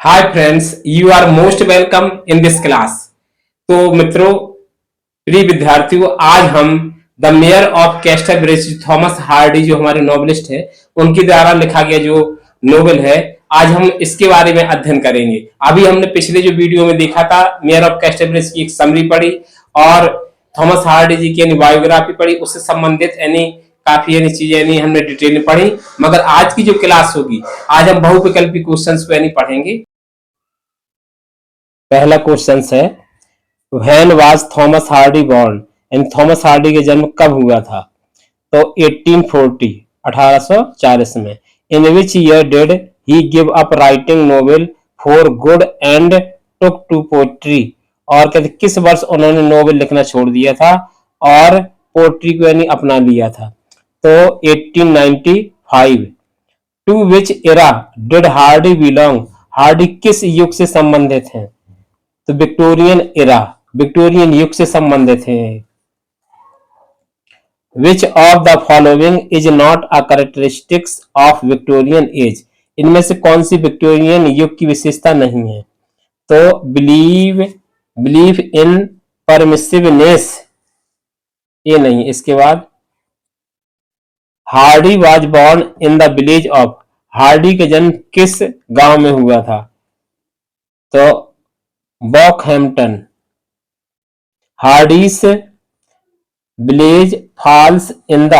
Hi friends, you are most welcome in this class. तो मित्रों, प्रिय विद्यार्थियों, आज हम the mayor of Casterbridge Thomas Hardy जो हमारे नॉवेलिस्ट है उनके द्वारा लिखा गया जो नोवेल है, आज हम इसके बारे में अध्ययन करेंगे। अभी हमने पिछले जो वीडियो में देखा था, मेयर ऑफ कैस्टरब्रिज की एक समरी पढ़ी और थॉमस हार्डी जी की बायोग्राफी पढ़ी, उससे संबंधित यानी काफी यानी चीजें यानी हमने डिटेल में पढ़ी। मगर आज की जो क्लास होगी, आज हम बहुविकल्पी क्वेश्चंस को यानी पढ़ेंगे। पहला क्वेश्चन है, when was Thomas Hardy born, यानी थॉमस हार्डी का जन्म कब हुआ था? तो 1840 1840 में। In which year did he give up writing novel for good and took to poetry, और कहते किस वर्ष उन्होंने नोवेल लिखना छोड़ दिया था और पोट्री को यानी अपना लिया था? तो 1895। To which era did Hardy belong, Hardy किस युग से संबंधित हैं? तो विक्टोरियन एरा, विक्टोरियन युग से संबंधित हैं। Which of the following is not a characteristics of Victorian age, इनमें से कौन सी विक्टोरियन युग की विशेषता नहीं है? तो बिलीव बिलीव इन परमिसिवनेस, ये नहीं। इसके बाद Hardy was born in the village of, Hardy का जन्म किस गांव में हुआ था? तो Bockhampton. Hardy's village falls in the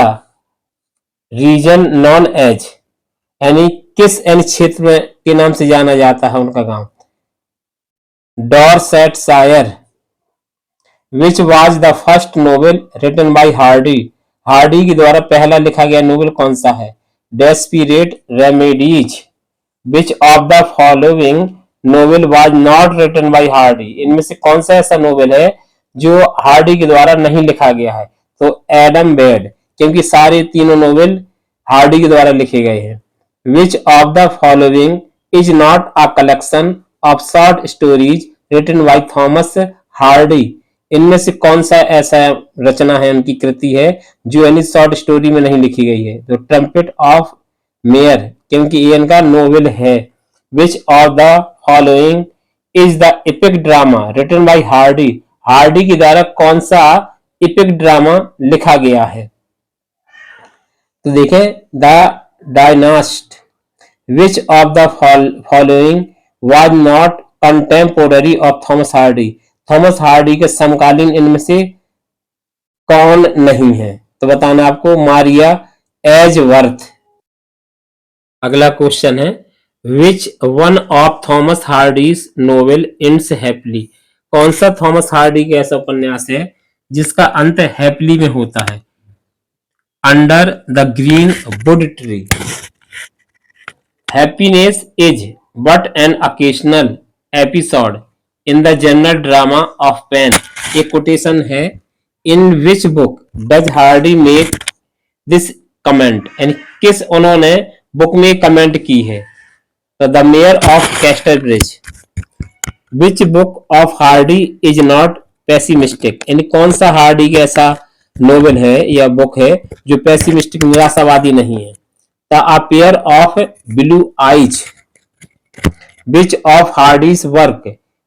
region known as, यानी किस यानी क्षेत्र में के नाम से जाना जाता है उनका गांव? Dorsetshire. Which was the first novel written by Hardy, Hardy के द्वारा पहला लिखा गया नोवेल कौन सा है? Desperate remedies. Which of the following novel was not written by Hardy, इनमें से कौन सा ऐसा नोवेल है जो हार्डी के द्वारा नहीं लिखा गया है? तो एडम बेड, क्योंकि सारे तीनों नोवेल हार्डी के द्वारा लिखे गए हैं। Which of the following is not a collection of short stories written by Thomas Hardy, इनमें से कौन सा ऐसा रचना है, उनकी कृति है जो यानी शॉर्ट स्टोरी में नहीं लिखी गई है? तो ट्रम्पेट ऑफ मेयर, क्योंकि ये इनका नोवेल है। Which of the following is the epic drama written by Hardy, Hardy के द्वारा कौन सा इपिक ड्रामा लिखा गया है? तो देखें, the dynast. Which of the following was not contemporary of Thomas Hardy, Thomas Hardy के समकालीन इनमें से कौन नहीं है? तो बताना आपको, मारिया एजवर्थ। अगला क्वेश्चन है, which one of Thomas Hardy's novel ends happily, कौन सा थॉमस हार्डी का ऐसा उपन्यास है जिसका अंत हैप्पीली में होता है? Under the green wood tree. Happiness is but an occasional episode in the general drama of pain, एक कोटेशन है। In which book does Hardy make this comment, यानी किस उन्होंने बुक में कमेंट की है? तो the mayor of Casterbridge. Which book of Hardy is not pessimistic, यानी कौन सा हार्डी का ऐसा नोवेल है या बुक है जो पेसिमिस्टिक निराशावादी नहीं है? The a pair of blue eyes. Which of Hardy's work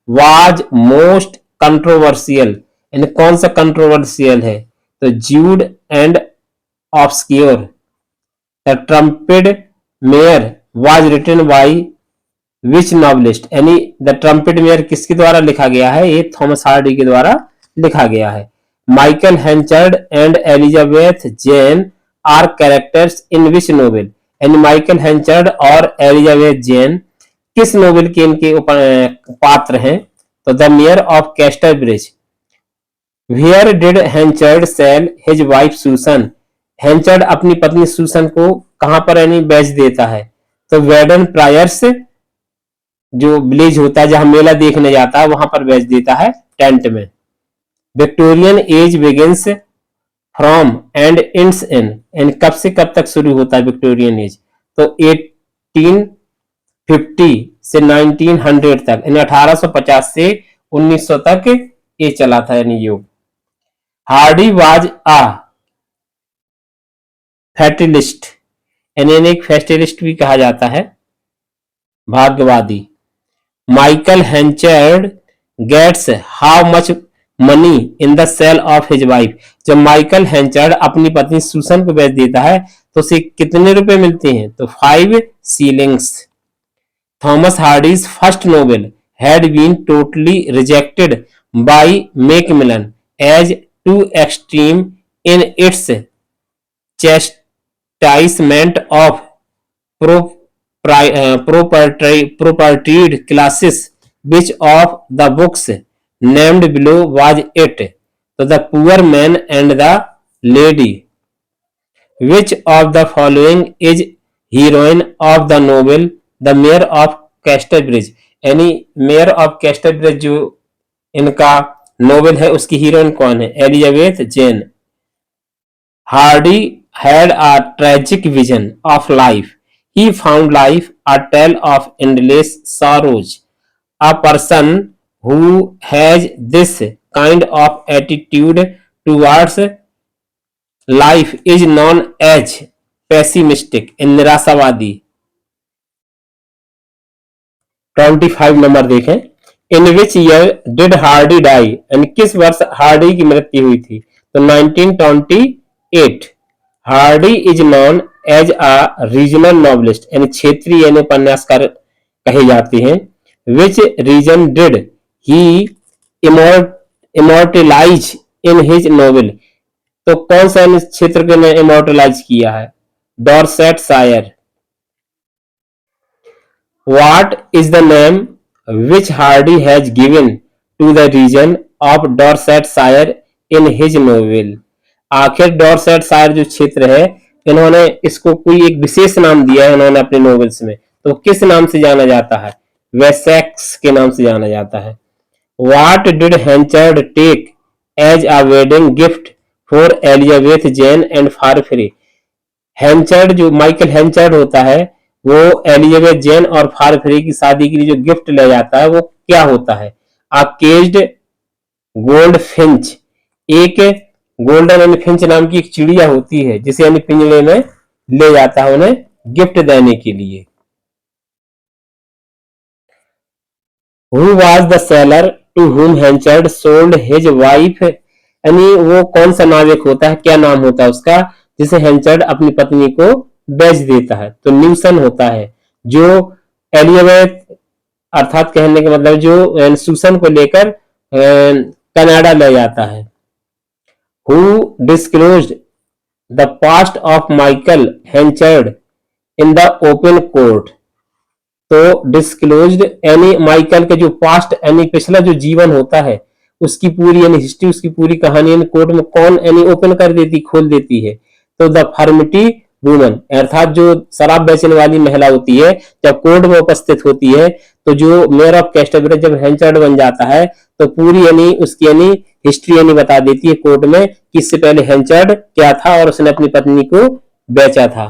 was most controversial, यानी कौन सा कंट्रोवर्शियल है? तो Jude and obscure. The trumpet mayor was written by which novelist, यानी द ट्रम्पेड मेयर किसके द्वारा लिखा गया है? ये थॉमस हार्डी के द्वारा लिखा गया है। Michael Henchard and Elizabeth Jane are characters in which novel, यानी माइकल हेंचर्ड और एलिजाबेथ जेन किस नोवेल के इनके पात्र हैं? तो the mayor of Casterbridge. Where did Henchard sell his wife Susan, Henchard अपनी पत्नी सूसन को कहां पर यानी बेच देता है? तो वेडन प्रायर्स, जो विलेज होता है जहां मेला देखने जाता है वहां पर बेच देता है, टेंट में। Victorian age begins from and ends in, यानी कब से कब तक शुरू होता है विक्टोरियन एज? तो 1850 से 1900 तक, यानी 1850 से 1900 तक ये चला था यानी युग। हार्डी वाज आ फैटलिस्ट, यानी एक फैटलिस्ट भी कहा जाता है, भाग्यवादी। Michael Henchard gets how much money in the sale of his wife. जब माइकल हेंचर्ड अपनी पत्नी सुसन को बेच देता है तो उसे कितने रुपए मिलते हैं? तो 5 shillings. Thomas Hardy's first novel had been totally rejected by Macmillan as too extreme in its chastisement of propertied classes. Which of the books named below was it? So the poor man and the lady. Which of the following is heroine of the novel The Mayor of Casterbridge? यानी mayor of Casterbridge जो इनका novel है उसकी heroine कौन है? Elizabeth Jane. Hardy had a tragic vision of life. He found life a tale of endless sorrows. A person who has this kind of attitude towards life is known as pessimistic, निराशावादी. 25 number देखें. In which year did Hardy die? यानी किस वर्ष Hardy की मृत्यु हुई थी? तो 1928. Hardy is known as a regional novelist, यानी क्षेत्रीय यानी उपन्यासकार कहे जाते हैं. Which region did he immortalise in his novel? तो कौन सा क्षेत्र को इमोर्टलाइज किया है? Dorsetshire. What is the name which Hardy has given to the region of Dorsetshire in his novel? आखिर डॉर्सेटशायर जो क्षेत्र है इन्होंने इसको कोई एक विशेष नाम दिया है इन्होंने अपने नोवेल्स में, तो किस नाम से जाना जाता है? वेसेक्स के नाम से जाना जाता है. What did Henchard take as a wedding gift for Elizabeth Jane and Farfrey? हेंचर्ड जो माइकल हेंचर्ड होता है वो एलिजाबेथ जेन और फारफ्री की शादी के लिए जो गिफ्ट ले जाता है वो क्या होता है? आ केज्ड गोल्ड फिंच. एक गोल्डन यानी फिंच नाम की एक चिड़िया होती है जिसे यानी पिंजरे में ले जाता है उन्हें गिफ्ट देने के लिए. Who was the seller to whom Henchard sold his wife? यानी वो कौन सा नाविक होता है, क्या नाम होता है उसका जिसे हेंचर्ड अपनी पत्नी को बेच देता है? तो न्यूसन होता है जो एलिजाबेथ अर्थात कहने के मतलब जो सुसन को लेकर कनाडा ले जाता है. Who disclosed the past of Michael Henchard in the open court? तो डिस्क्लोज्ड यानी माइकल के जो पास्ट यानी पिछला जो जीवन होता है उसकी पूरी यानी हिस्ट्री उसकी पूरी कहानी यानी कोर्ट में कौन यानी ओपन कर देती खोल देती है? तो द फर्मिटी वुमन अर्थात जो शराब बेचने वाली महिला होती है जब कोर्ट में उपस्थित होती है तो जो मेयर ऑफ कैस्टरब्रिज जब हेंचर्ड बन जाता है तो पूरी यानी उसकी यानी हिस्ट्री यानी बता देती है कोर्ट में कि इससे पहले हेंचर्ड क्या था और उसने अपनी पत्नी को बेचा था.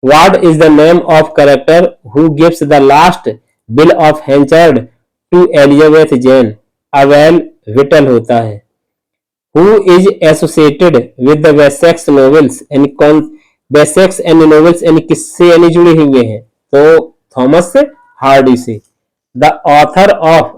What is the name of character who gives the last will of Henchard to Elizabeth Jane? Avail whittle होता है. Who is associated with the Wessex novels? यानी कौन वेसेक्स यानी नॉवेल्स यानी किससे यानी जुड़े हुए हैं? तो थॉमस हार्डी से. The author of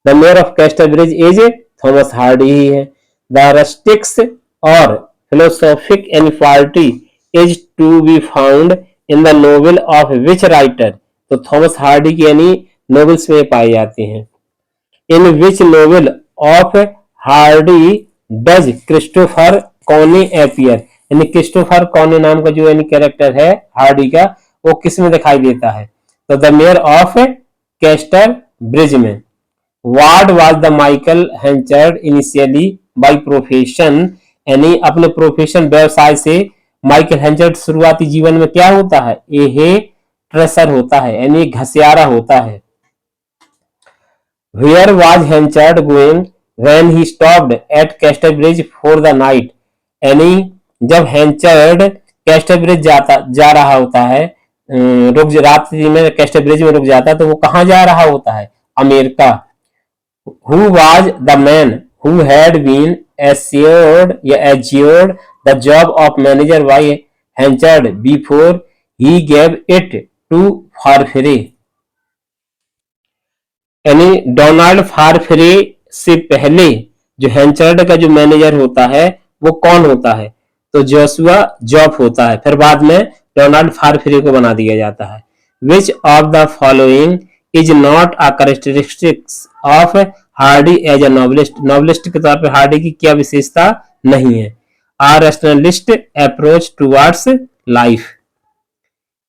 the mayor of Casterbridge is Thomas Hardy ही है. द रस्टिक्स और philosophic inequality is to be found in the novel of which writer? तो थॉमस हार्डी की यानी नॉवेल्स में पाए जाते हैं. In which novel of Hardy does Christopher Connie appear? यानी क्रिस्टोफर कॉनी नाम का जो यानी कैरेक्टर है हार्डी का वो किस में दिखाई देता है? तो the mayor of castor bridge में. What was the Michael Henchard initially by profession? यानी अपने प्रोफेशन व्यवसाय से माइकल हेंचर्ड शुरुआती जीवन में क्या होता है? ए ट्रेसर होता है यानी घसियारा होता है. Where was Henchard going when he stopped at Casterbridge for the night? यानी जब हेंचर्ड कैस्टरब्रिज जा रहा होता है रात्रि में कैस्टरब्रिज में रुक जाता है तो वो कहाँ जा रहा होता है? America. Who was the man who had been assured the job of manager by Henchard before he gave it to Farfrey? यानी डोनाल्ड फारफ्रे से पहले जो हैंचर्ड का जो मैनेजर होता है वो कौन होता है? तो जोशुआ जॉब होता है, फिर बाद में डोनाल्ड फारफ्रे को बना दिया जाता है। Which of the following is not a characteristics of Hardy as a novelist? Novelist के तौर पर हार्डी की क्या विशेषता नहीं है? A rationalist approach towards life.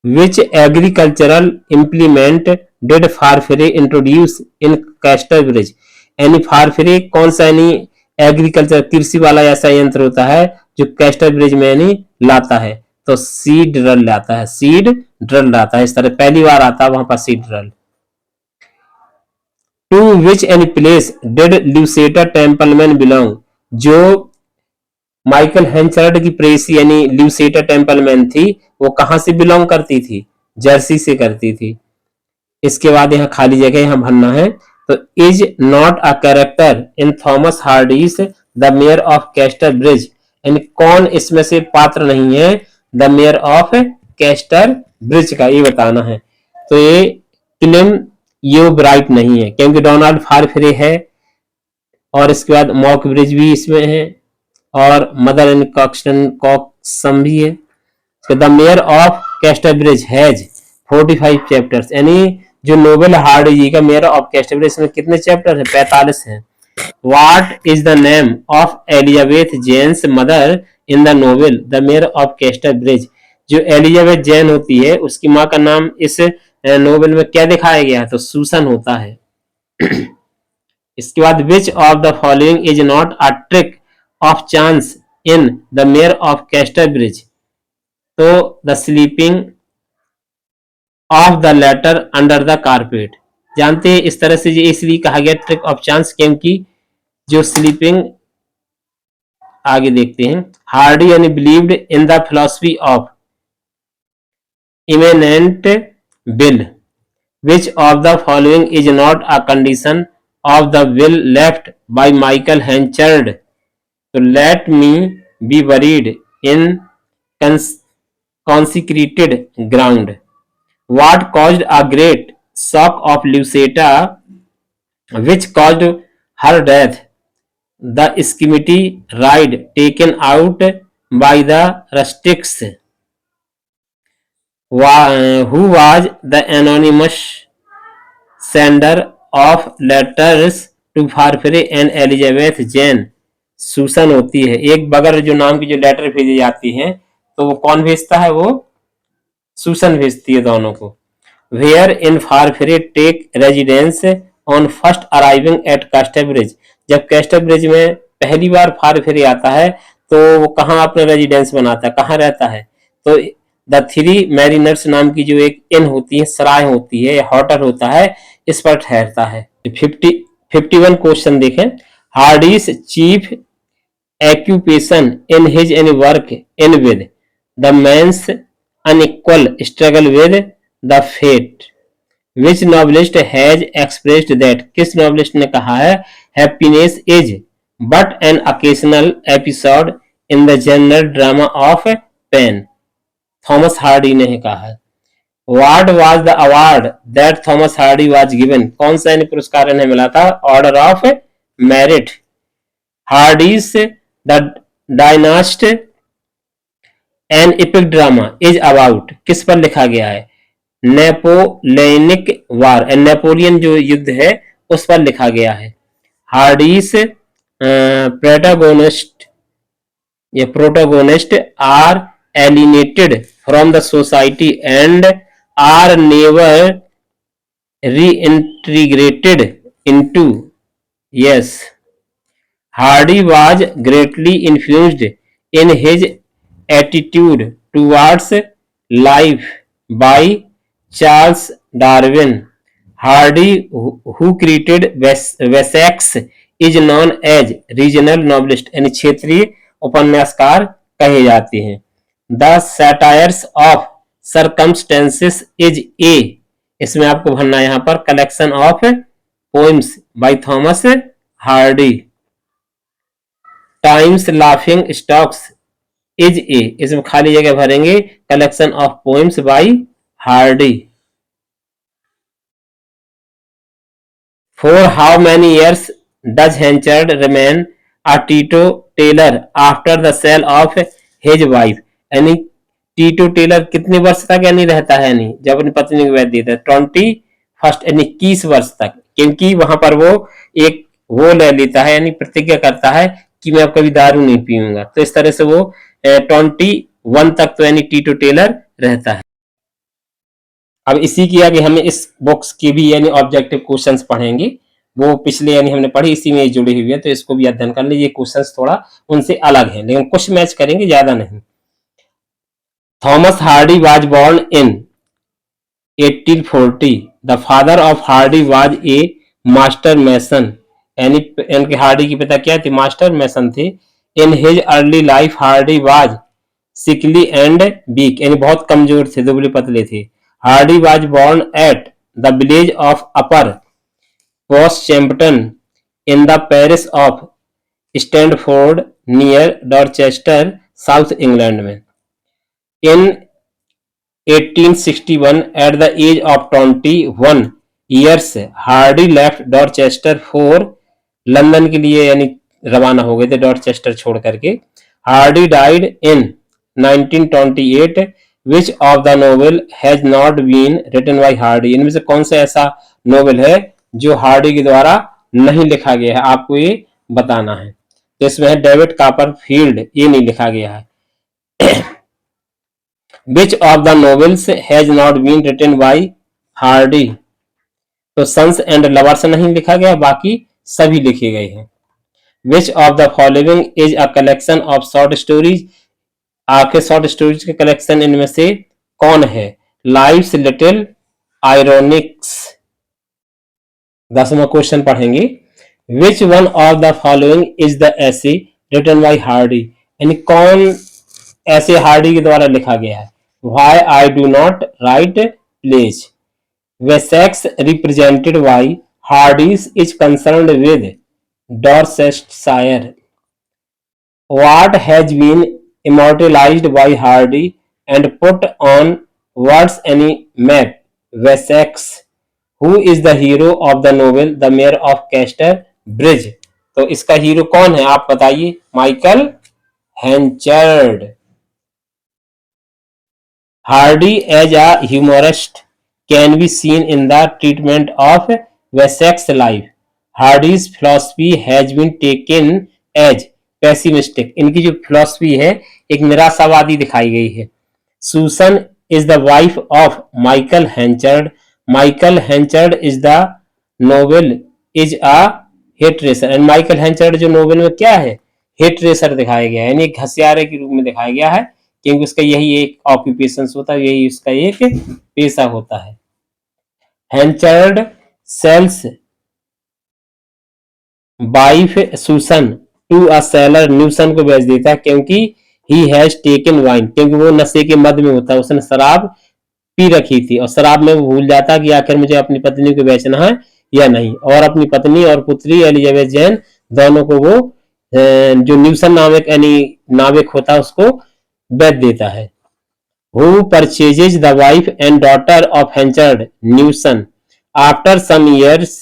Which agricultural implement did Farfrae introduce in Casterbridge? यानी फारफिरे कौन सा यानी एग्रीकल्चर कृषि वाला ऐसा यंत्र होता है जो कैस्टरब्रिज में यानी लाता है? तो सीड ड्रिल लाता है, सीड ड्रिल लाता है, इस तरह पहली बार आता है वहां पर seed drill. To which any place did Lucetta Templeman belong? जो माइकल हेंचर्ड की प्रेसी यानी ल्यूसेटा टेम्पलमैन थी वो कहां से बिलोंग करती थी? जर्सी से करती थी। इसके बाद यहाँ खाली जगह यहाँ भरना है। तो is not a character in Thomas Hardy's the mayor of castor bridge? यानी कौन इसमें से पात्र नहीं है the mayor of castor bridge का, ये बताना है। तो ये क्लिम यो ब्राइट नहीं है क्योंकि डोनाल्ड फारफ्रे है, और इसके बाद मॉक ब्रिज भी इसमें है, और मदर इन कॉक्सम भी है। The mayor of Casterbridge has 45 chapters, यानी जो नोबेल हार्डी जी का मेयर ऑफ कैस्टरब्रिज में कितने चैप्टर है? 45 है। What is the name of Elizabeth Jane's mother in the novel the mayor of Casterbridge? जो एलिजाबेथ जेन होती है उसकी माँ का नाम इस नोवेल में क्या दिखाया गया है? तो सूसन होता है। इसके बाद which of the following is not a trick of chance in the mayor of Casterbridge? तो the sleeping of the letter under the carpet. जानते हैं इस तरह से ये इसलिए कहा गया ट्रिक ऑफ चांस क्योंकि जो स्लीपिंग, आगे देखते हैं। हार्डी यानी believed in the philosophy of imminent will. Which of the following is not a condition of the will left by Michael Henchard? तो let me be buried in consecrated ground. What caused a great shock of Lucetta, which caused her death? The schemity ride taken out by the rustics. Who was the anonymous sender of letters to Farfare and Elizabeth Jane? Susan होती है। एक बगर जो नाम की जो letter भेजी जाती हैं तो वो कौन भेजता है? वो सूसन भेजती है दोनों को। Where in Farfrae take residence on first arriving at Casterbridge? जब कैस्टरब्रिज में पहली बार फारफिरे आता है तो वो कहाँ अपना रेजिडेंस बनाता है, कहाँ रहता है? तो द थ्री मैरिनर्स नाम की जो एक इन होती है, सराय होती है, होटल होता है, इस पर ठहरता है। 51 क्वेश्चन देखें। Hardy's chief occupation in his any work in with the man's unequal struggle with the fate? Which novelist has expressed that? किस novelist ने कहा है happiness is but an occasional episode in the general drama of pain? Thomas Hardy ने कहा है। What was the award that Thomas Hardy was given? कौन सा पुरस्कार इन्हें मिला था? Order of merit. Hardy's the dynast an epic drama is about, किस पर लिखा गया है? नेपोलियनिक वार, नेपोलियन जो युद्ध है उस पर लिखा गया है। Hardy's protagonist are alienated from the society and are never reintegrated into, yes. Hardy was greatly influenced in his attitude towards life by Charles Darwin. Hardy, who created Wessex, is known as regional novelist, यानी क्षेत्रीय उपन्यासकार कहे जाते हैं। The Satires of Circumstances is a, इसमें आपको भरना है यहाँ पर collection of poems by Thomas Hardy. Time's laughing stocks is a, इसमें खाली जगह भरेंगे collection of poems by Hardy. For how many years does Henchard remain a teetotaler after the sale of his wife? यानी टीटो Taylor कितने वर्ष तक यानी रहता है, यानी जब अपनी पत्नी को वैध देता है 21 यानी 21 वर्ष तक, क्योंकि वहां पर वो एक वो ले लेता है यानी प्रतिज्ञा करता है कि मैं अब कभी दारू नहीं पीऊंगा। तो इस तरह से वो 21 तक तो यानी टीटो टेलर रहता है। अब इसी की आगे हमें इस बॉक्स के भी यानी ऑब्जेक्टिव क्वेश्चंस पढ़ेंगे, वो पिछले यानी हमने पढ़ी इसी में जुड़ी हुई है, तो इसको भी अध्ययन कर लीजिए। क्वेश्चंस थोड़ा उनसे अलग हैं लेकिन कुछ मैच करेंगे, ज्यादा नहीं। Thomas Hardy was born in 1840। The father of Hardy was a master mason, यानी इनके हार्डी के पिता क्या थे, मास्टर मैसन थे। In his early life Hardy was sickly and weak, यानी बहुत कमजोर थे, दुबले पतले थे। Hardy was born at the village of upper Bockhampton in the parish of Stinsford near Dorchester, south England में। In 1861, at the age of 21 years, Hardy left Dorchester for London के लिए यानी रवाना हो गए थे डॉर्चेस्टर छोड़ करके। Hardy died in 1928. Which of the novel has not been written by Hardy? इनमें से कौन सा ऐसा नोवेल है जो हार्डी के द्वारा नहीं लिखा गया है, आपको ये बताना है। तो इसमें है डेविड कॉपरफील्ड, ये नहीं लिखा गया है। Which of the novels has not been written by Hardy? तो सन्स एंड लवर्स नहीं लिखा गया, बाकी सभी लिखे गए हैं। Which of the following is a collection of short stories? आपके शॉर्ट स्टोरीज के कलेक्शन इनमें से कौन है? Life's Little Ironics। 10वां क्वेश्चन पढ़ेंगे। Which one of the following is the essay written by Hardy? यानी कौन ऐसे हार्डी के द्वारा लिखा गया है? Why I do not write plays? Wessex represented by Hardy's is concerned with Dorsetshire. What has been immortalized by Hardy and put on What's Any map? Wessex. Who is the hero of the novel The Mayor of Casterbridge? तो इसका hero कौन है आप बताइए? Michael हैंचर्ड। Hardy as a humorist can be seen in the treatment of Wessex's life. Hardy's philosophy has been taken as pessimistic. इनकी जो philosophy है एक निराशावादी दिखाई गई है। Susan is the wife of Michael Henchard. Michael Henchard is the novel is a hit racer. And Michael Henchard जो novel में क्या है? हिट रेसर दिखाया गया है, यानी एक घसियारे के रूप में दिखाया गया है, क्योंकि उसका यही एक ऑक्यूपेशन होता है, यही उसका एक पेशा होता है। Henchard sells wife Susan to a sailor, Newson को बेच देता है क्योंकि ही हैज टेकन वाइन, क्योंकि वो नशे के मद में होता है, उसने शराब पी रखी थी और शराब में वो भूल जाता कि आखिर मुझे अपनी पत्नी को बेचना है या नहीं, और अपनी पत्नी और पुत्री एलिजाबेथ जैन दोनों को वो जो न्यूसन नामक यानी नाविक होता है उसको बेच देता है। Who purchases the wife and daughter of Henchard Newson? After some years,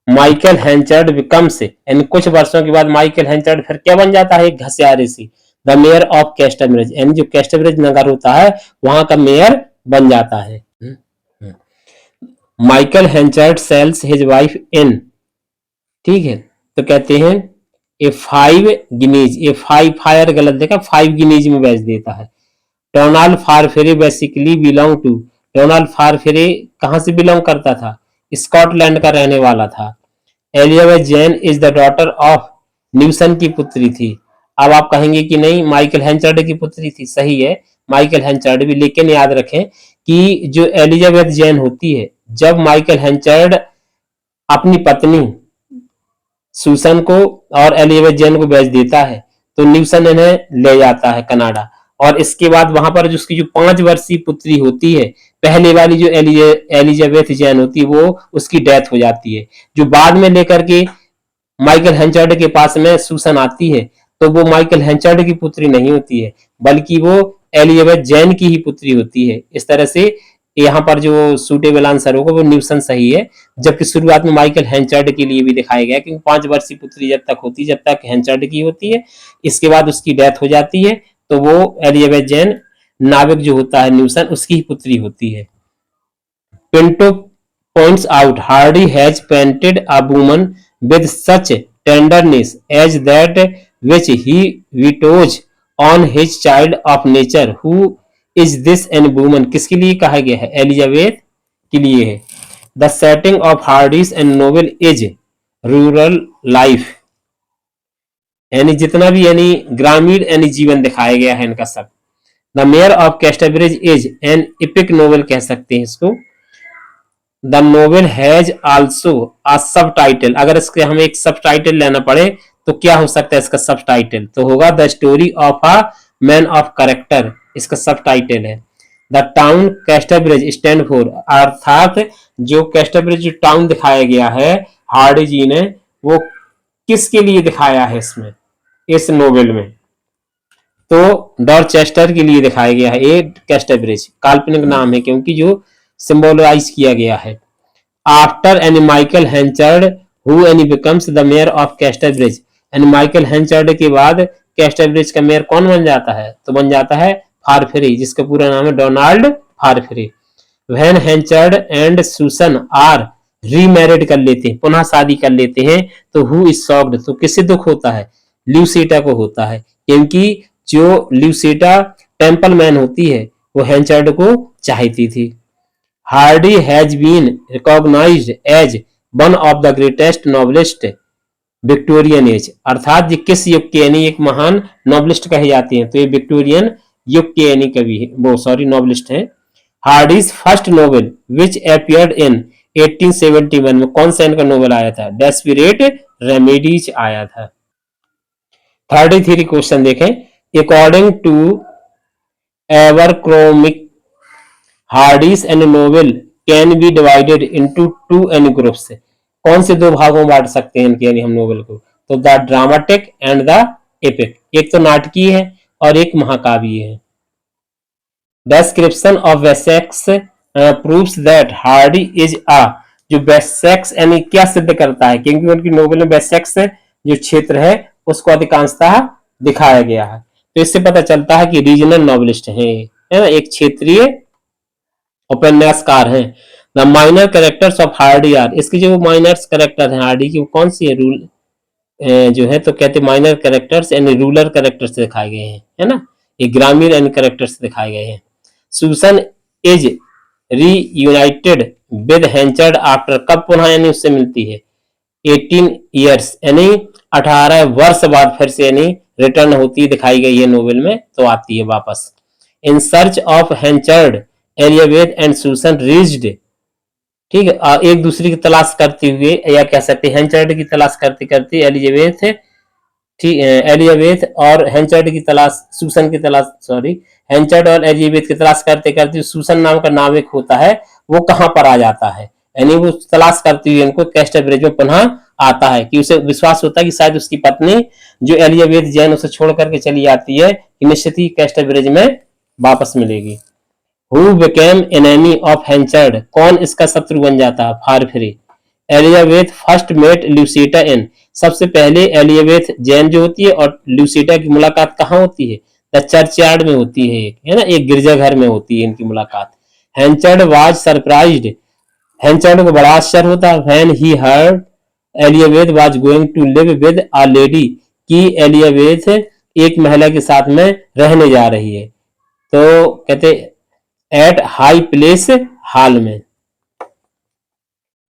Michael Henchard becomes, यानी कुछ वर्षों के बाद माइकल हेंचर्ड फिर क्या बन जाता है? एक घसियारे सी, द मेयर ऑफ कैस्टरब्रिज, यानी जो कैस्टरब्रिज नगर होता है वहां का मेयर बन जाता है। Michael Henchard sells his wife in, ठीक है, तो कहते हैं ए 5 गिनीज, ये 5 फायर गलत देखा, 5 गिनीज में बेच देता है। Donald Farfrae basically belong to, Donald Farfrae कहां से बिलोंग करता था? स्कॉटलैंड का रहने वाला था। Elizabeth Jane is the daughter of, Newson की पुत्री थी। अब आप कहेंगे कि नहीं माइकल हेंचर्ड की पुत्री थी, सही है माइकल हेंचर्ड भी, लेकिन याद रखें कि जो एलिजाबेथ जैन होती है, जब माइकल हेंचर्ड अपनी पत्नी सुसन को और एलिजाबेथ जैन को बेच देता है तो न्यूसन इन्हें ले जाता है कनाडा, और इसके बाद वहां पर उसकी जो 5 वर्षीय पुत्री होती है, पहले वाली जो एलिजाबेथ जैन होती है, वो उसकी डेथ हो जाती है। जो बाद में लेकर के माइकल हेंचर्ड के पास में सुसन आती है तो वो माइकल हेंचर्ड की पुत्री नहीं होती है, बल्कि वो एलिजाबेथ जैन की ही पुत्री होती है। इस तरह से यहाँ पर जो सूटेबल आंसर होगा वो न्यूसन सही है। जबकि शुरुआत में माइकल हेंचर्ड के लिए भी दिखाया गया, क्योंकि 5 वर्षीय पुत्री जब तक होती है, जब तक हेंचर्ड की होती है, इसके बाद उसकी डेथ हो जाती है, तो वो एलिजाबेथ जैन नाविक जो होता है न्यूसन, उसकी ही पुत्री होती है। Pinto points out Hardy has painted a woman with such tenderness as that which he vetoes on his child of nature. Who is this and woman? किसके लिए कहा गया है? एलिजाबेथ के लिए है। The setting of Hardy's and novel is rural life, यानी जितना भी यानी ग्रामीण यानी जीवन दिखाया गया है इनका सब। The mayor of Casterbridge is an epic novel कह सकते हैं इसको। The novel has also a subtitle, अगर इसके हमें एक सब टाइटल लेना पड़े तो क्या हो सकता है इसका सब टाइटल? तो होगा the story of a man of character, इसका सब टाइटल है। The town Casterbridge stand for, अर्थात जो कैस्टरब्रिज टाउन दिखाया गया है हार्डी जी ने, वो किसके लिए दिखाया है इसमें, इस नोवेल में? तो डॉरचेस्टर के लिए दिखाया गया है। ये कैस्टरब्रिज काल्पनिक नाम है क्योंकि जो सिंबोलाइज किया गया है। After any Michael Henchard who any becomes the mayor of Casterbridge, any Michael Henchard के बाद कैस्टरब्रिज का मेयर कौन बन जाता है? तो बन जाता है फारफ्री, जिसका पूरा नाम है Donald Farfrae. When Henchard and Susan are remarried कर लेते हैं, पुनः शादी कर लेते हैं, तो हु इज शॉक्ड, तो किससे दुख होता है? ल्यूसीटा को होता है, क्योंकि जो ल्यूसीटा टेम्पल मैन होती है वो हेंचर्ड को चाहती थी। Hardy has been recognized as one of the greatest novelist Victorian age, अर्थात ये किस युग के यानी एक महान नॉवलिस्ट कहे जाते हैं? तो ये विक्टोरियन युग के यानी कवि है, वो सॉरी नॉवलिस्ट हैं। Hardy's first novel which appeared in 1871 में कौन सा इनका नोवेल आया था? डेस्परेट रेमेडीज आया था। 33 क्वेश्चन देखें। According to Abercrombie Hardy's and novel can be divided into two an groups, कौन से दो भागों में बांट सकते हैं इनके यानी हम नोवेल को? तो the dramatic and the epic, एक तो नाटकीय है और एक महाकाव्य है। Description of Wessex proves that Hardy is a, जो वेसेक्स यानी क्या सिद्ध करता है? क्योंकि उनकी नोवेल में वेसेक्स जो क्षेत्र है उसको अधिकांशतः दिखाया गया है, तो इससे पता चलता है कि रीजनल नॉवलिस्ट है ना, एक क्षेत्रीय उपन्यासकार हैं। The minor characters of Hardy are, इसके जो माइनर्स कैरेक्टर हैं हार्डी की वो कौन सी है? रूल जो है तो कहते माइनर कैरेक्टर्स यानी रूलर कैरेक्टर्स दिखाए गए हैं, है ना, ये ग्रामीण यानी कैरेक्टर्स दिखाए गए हैं। Susan is reunited with हेंचर्ड after, कब पुनः यानी उससे मिलती है? 18 ईयर्स यानी 18 वर्ष बाद फिर से यानी रिटर्न होती दिखाई गई है नोवेल में, तो आती है वापस। In search of Henchard Elizabeth and Susan reached, ठीक है, एक दूसरे की तलाश करते हुए, या कह सकते हैं हेंचर्ड की तलाश करते करते एलिजाबेथ, ठीक, एलिजाबेथ और हेंचर्ड की तलाश, सुसन की तलाश, सॉरी, हेंचर्ड और एलिजाबेथ की तलाश करते करते सुसन नाम का नाविक होता है, वो कहां पर आ जाता है, यानी वो तलाश करते हुए इनको कैस्टरब्रिज में पुनः आता है, कि उसे विश्वास होता है कि शायद उसकी पत्नी जो एलिजाबेथ जैन उसे छोड़ करके चली जाती है, निश्चित ही कैस्टरब्रिज में वापस मिलेगी। Who became enemy of Henchard, कौन इसका शत्रु बन जाता है? फारफ्री। एलिजाबेथ फर्स्ट मेट ल्यूसीटा इन, सबसे पहले एलिजाबेथ जैन जो होती है और ल्यूसीटा की मुलाकात कहाँ होती है? द चर्चयार्ड में होती है ना, एक गिरजाघर में होती है इनकी मुलाकात। हेंचर्ड वाज सरप्राइज्ड, हेंचर्ड को बड़ा आश्चर्य होता है when he heard Elizabeth was going to live with a lady, की एलिजाबेथ एक महिला के साथ में रहने जा रही है, तो कहते एट हाई प्लेस, हाल में।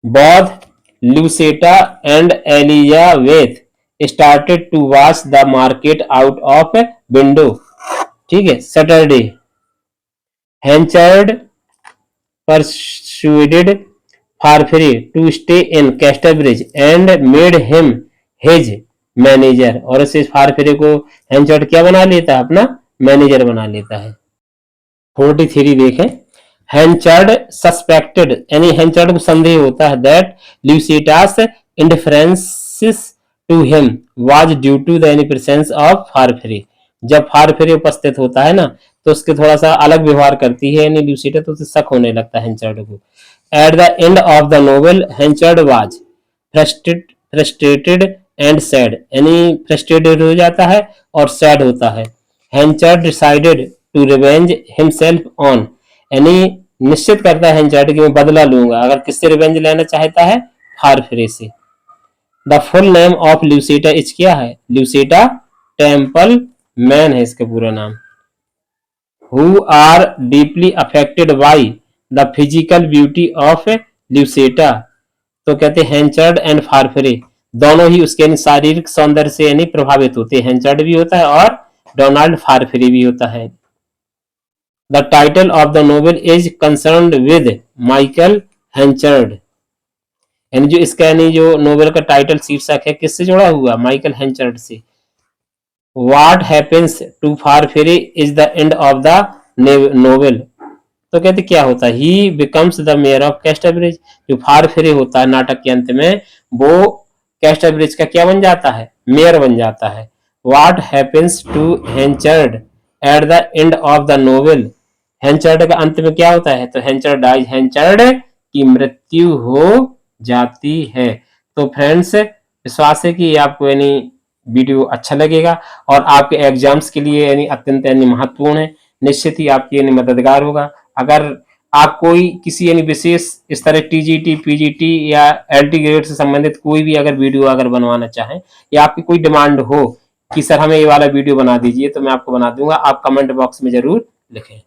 Both Lucetta and Elizabeth started to watch the market out of window, ठीक है, Saturday. Henchard persuaded Farfrae to stay in Casterbridge and made him his manager, और इसे फारफ्री को हेंचर्ड क्या बना लेता है? अपना मैनेजर बना लेता है। 43 देखें। हेंचर्ड सस्पेक्टेड, यानी हेंचर्ड को संदेह होता है that Lucetta's indifference to him was due to the presence of Farfrae, जब फारफ्री उपस्थित होता है ना तो उसके थोड़ा सा अलग व्यवहार करती है यानी ल्यूसिडा, तो उसे शक होने लगता है हेंचर्ड को। At the end of the novel Henchard was frustrated and sad, यानी फ्रस्ट्रेटेड हो जाता है और सैड होता है। Henchard decided to revenge himself on, यानी निश्चित करता है हेंचर्ड कि मैं बदला लूंगा। अगर किससे रिवेंज लेना चाहता है? फारफ्रे से। The full name of Lucetta is क्या है? ल्यूसिडा टेम्पल मैन है इसका पूरा नाम। Who are deeply affected by the physical beauty of Lucetta, तो कहते हैं हेंचर्ड एंड फारफ्रे दोनों ही उसके शारीरिक सौंदर्य से यानी प्रभावित होते हैं। हेंचर्ड भी होता है और डोनाल्ड फारफ्रे भी होता है। The title of the novel is concerned with Michael Henchard, यानी जो इसका यानी जो नोवेल का टाइटल शीर्षक है किससे जुड़ा हुआ? माइकल हेंचर्ड से। What happens to Farfrae is the end of the novel, तो कहते क्या होता है? He becomes the mayor of Casterbridge, जो फारफ्रे होता है नाटक के अंत में वो कैस्टरब्रिज का क्या बन जाता है? मेयर बन जाता है। What happens to Henchard at the end of the novel, Henchard का अंत में क्या होता है? तो हेंचर्ड डाइज, हेंचर्ड की मृत्यु हो जाती है। तो फ्रेंड्स विश्वास है कि आपको यानी वीडियो अच्छा लगेगा और आपके एग्जाम्स के लिए यानी अत्यंत यानी महत्वपूर्ण है, निश्चित ही आपकी यानी मददगार होगा। अगर आप कोई किसी यानी विशेष इस तरह टीजीटी पीजीटी या एलटी ग्रेड से संबंधित कोई भी अगर वीडियो अगर बनवाना चाहें या आपकी कोई डिमांड हो कि सर हमें ये वाला वीडियो बना दीजिए, तो मैं आपको बना दूंगा। आप कमेंट बॉक्स में जरूर लिखें।